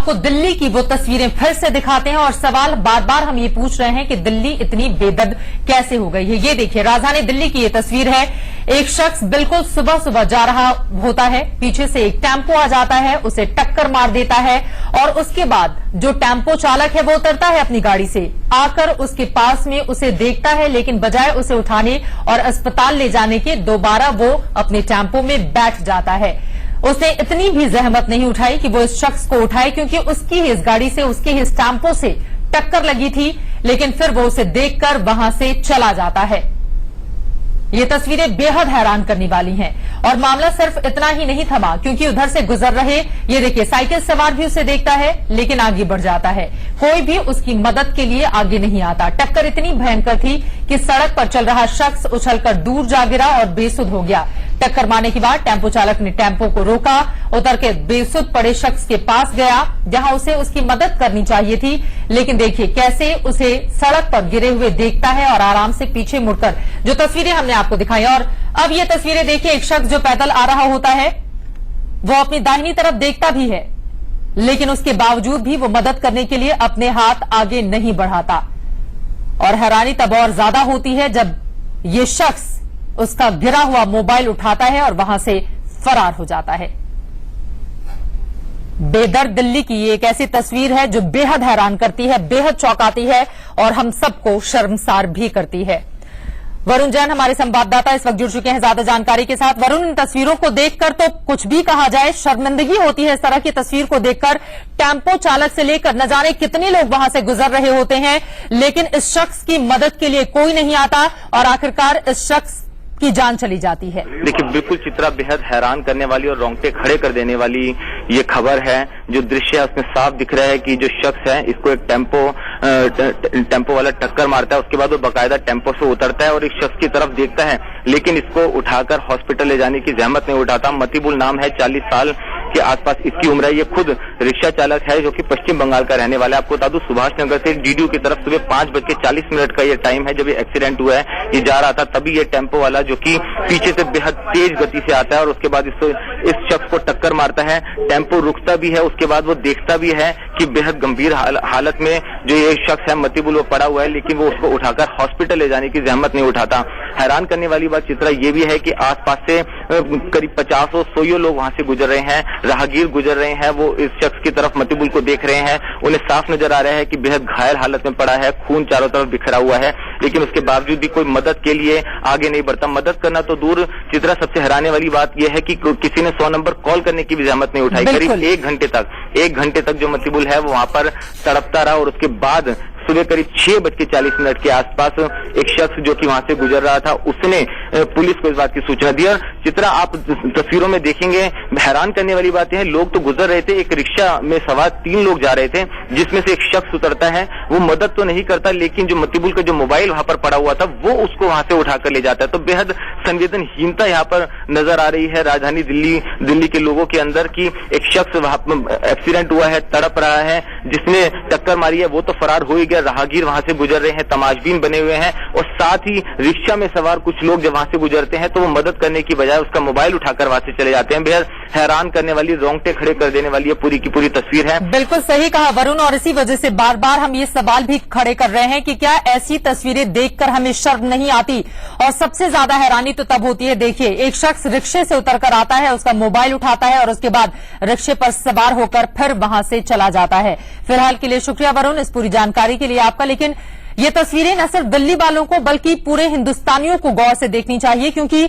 आपको दिल्ली की वो तस्वीरें फिर से दिखाते हैं और सवाल बार बार हम ये पूछ रहे हैं कि दिल्ली इतनी बेदर्द कैसे हो गई है। ये देखिए, राजधानी दिल्ली की ये तस्वीर है। एक शख्स बिल्कुल सुबह सुबह जा रहा होता है, पीछे से एक टेम्पो आ जाता है, उसे टक्कर मार देता है और उसके बाद जो टेम्पो चालक है वो उतरता है अपनी गाड़ी से, आकर उसके पास में उसे देखता है, लेकिन बजाय उसे उठाने और अस्पताल ले जाने के दोबारा वो अपने टेम्पो में बैठ जाता है। उसने इतनी भी जहमत नहीं उठाई कि वो इस शख्स को उठाए, क्योंकि उसकी ही इस गाड़ी से, उसके ही इस टेम्पो से टक्कर लगी थी, लेकिन फिर वो उसे देखकर वहां से चला जाता है। ये तस्वीरें बेहद हैरान करने वाली हैं और मामला सिर्फ इतना ही नहीं थमा, क्योंकि उधर से गुजर रहे ये देखिए साइकिल सवार भी उसे देखता है, लेकिन आगे बढ़ जाता है। कोई भी उसकी मदद के लिए आगे नहीं आता। टक्कर इतनी भयंकर थी कि सड़क पर चल रहा शख्स उछलकर दूर जा गिरा और बेसुध हो गया। टक्कर मारने के बाद टेम्पो चालक ने टेम्पो को रोका, उतर के बेसुध पड़े शख्स के पास गया जहां उसे उसकी मदद करनी चाहिए थी, लेकिन देखिए कैसे उसे सड़क पर गिरे हुए देखता है और आराम से पीछे मुड़कर जो तस्वीरें हमने आपको दिखाई। और अब ये तस्वीरें देखिए, एक शख्स जो पैदल आ रहा होता है वो अपनी दाहिनी तरफ देखता भी है, लेकिन उसके बावजूद भी वो मदद करने के लिए अपने हाथ आगे नहीं बढ़ाता। और हैरानी तब और ज्यादा होती है जब ये शख्स उसका गिरा हुआ मोबाइल उठाता है और वहां से फरार हो जाता है। बेदर्द दिल्ली की ये एक ऐसी तस्वीर है जो बेहद हैरान करती है, बेहद चौंकाती है और हम सबको शर्मसार भी करती है। वरुण जैन हमारे संवाददाता इस वक्त जुड़ चुके हैं ज्यादा जानकारी के साथ। वरुण, इन तस्वीरों को देखकर तो कुछ भी कहा जाए, शर्मिंदगी होती है इस तरह की तस्वीर को देखकर। टेम्पो चालक से लेकर न जाने कितने लोग वहां से गुजर रहे होते हैं, लेकिन इस शख्स की मदद के लिए कोई नहीं आता और आखिरकार इस शख्स की जान चली जाती है। देखिए, बिल्कुल चित्रा बेहद हैरान करने वाली और रोंगटे खड़े कर देने वाली ये खबर है। जो दृश्य है उसमें साफ दिख रहा है कि जो शख्स है इसको एक टेम्पो वाला टक्कर मारता है, उसके बाद वो बाकायदा टेम्पो से उतरता है और एक शख्स की तरफ देखता है, लेकिन इसको उठाकर हॉस्पिटल ले जाने की जहमत नहीं उठाता। मतीबुल नाम है, 40 साल के आसपास इसकी उम्र है। ये खुद रिक्शा चालक है जो कि पश्चिम बंगाल का रहने वाला है। आपको बता दूं, सुभाष नगर से डीडीयू की तरफ सुबह 5:40 का ये टाइम है जब ये एक्सीडेंट हुआ है। ये जा रहा था, तभी ये टेम्पो वाला जो कि पीछे से बेहद तेज गति से आता है और उसके बाद इस शख्स को टक्कर मारता है। टेम्पो रुकता भी है, उसके बाद वो देखता भी है कि बेहद गंभीर हालत में जो ये शख्स है मतीबुल वो पड़ा हुआ है, लेकिन वो उसको उठाकर हॉस्पिटल ले जाने की जहमत नहीं उठाता। हैरान करने वाली बात चित्रा ये भी है कि आसपास से करीब 50-100 लोग वहां से गुजर रहे हैं, राहगीर गुजर रहे हैं, वो इस शख्स की तरफ मतीबुल को देख रहे हैं। उन्हें साफ नजर आ रहा है कि बेहद घायल हालत में पड़ा है, खून चारों तरफ बिखरा हुआ है, लेकिन उसके बावजूद भी कोई मदद के लिए आगे नहीं बढ़ता। मदद करना तो दूर चित्रा, सबसे हैरानी वाली बात यह है कि किसी ने 100 नंबर कॉल करने की भी जहमत नहीं उठाई। करीब 1 घंटे तक जो मतीबुल है वो वहां पर तड़पता रहा और उसके बाद सुबह करीब 6:40 के आसपास एक शख्स जो कि वहां से गुजर रहा था उसने पुलिस को इस बात की सूचना दी। और चित्रा, आप तस्वीरों में देखेंगे, हैरान करने वाली बात यह है, लोग तो गुजर रहे थे, एक रिक्शा में सवार 3 लोग जा रहे थे, जिसमें से एक शख्स उतरता है, वो मदद तो नहीं करता, लेकिन जो मतीबुल का जो मोबाइल वहां पर पड़ा हुआ था वो उसको वहां से उठाकर ले जाता है। तो बेहद संवेदनहीनता यहाँ पर नजर आ रही है राजधानी दिल्ली के लोगों के अंदर कि एक शख्स वहां एक्सीडेंट हुआ है, तड़प रहा है, जिसने टक्कर मारी है वो तो फरार हो ही गया, राहगीर वहां से गुजर रहे हैं, तमाशबीन बने हुए हैं और साथ ही रिक्शा में सवार कुछ लोग जब वहां से गुजरते हैं तो वो मदद करने की बजाय उसका मोबाइल उठाकर वहां से चले जाते हैं। बेहद हैरान करने वाली, रोंगटे खड़े कर देने वाली ये पूरी की पूरी तस्वीर है। बिल्कुल सही कहा वरुण, और इसी वजह से बार बार हम ये सवाल भी खड़े कर रहे हैं कि क्या ऐसी तस्वीरें देखकर हमें शर्म नहीं आती। और सबसे ज्यादा हैरानी तो तब होती है, देखिए एक शख्स रिक्शे से उतरकर आता है, उसका मोबाइल उठाता है और उसके बाद रिक्शे पर सवार होकर फिर वहां से चला जाता है। फिलहाल के लिए शुक्रिया वरुण इस पूरी जानकारी के लिए आपका। लेकिन ये तस्वीरें न सिर्फ दिल्ली वालों को बल्कि पूरे हिंदुस्तानियों को गौर से देखनी चाहिए, क्योंकि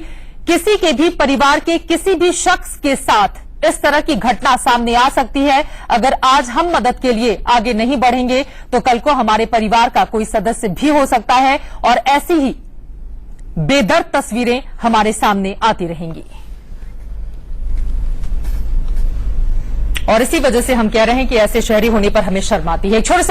किसी के भी परिवार के किसी भी शख्स के साथ इस तरह की घटना सामने आ सकती है। अगर आज हम मदद के लिए आगे नहीं बढ़ेंगे तो कल को हमारे परिवार का कोई सदस्य भी हो सकता है और ऐसी ही बेदर्द तस्वीरें हमारे सामने आती रहेंगी। और इसी वजह से हम कह रहे हैं कि ऐसे शहरी होने पर हमें शर्म आती है। छोटे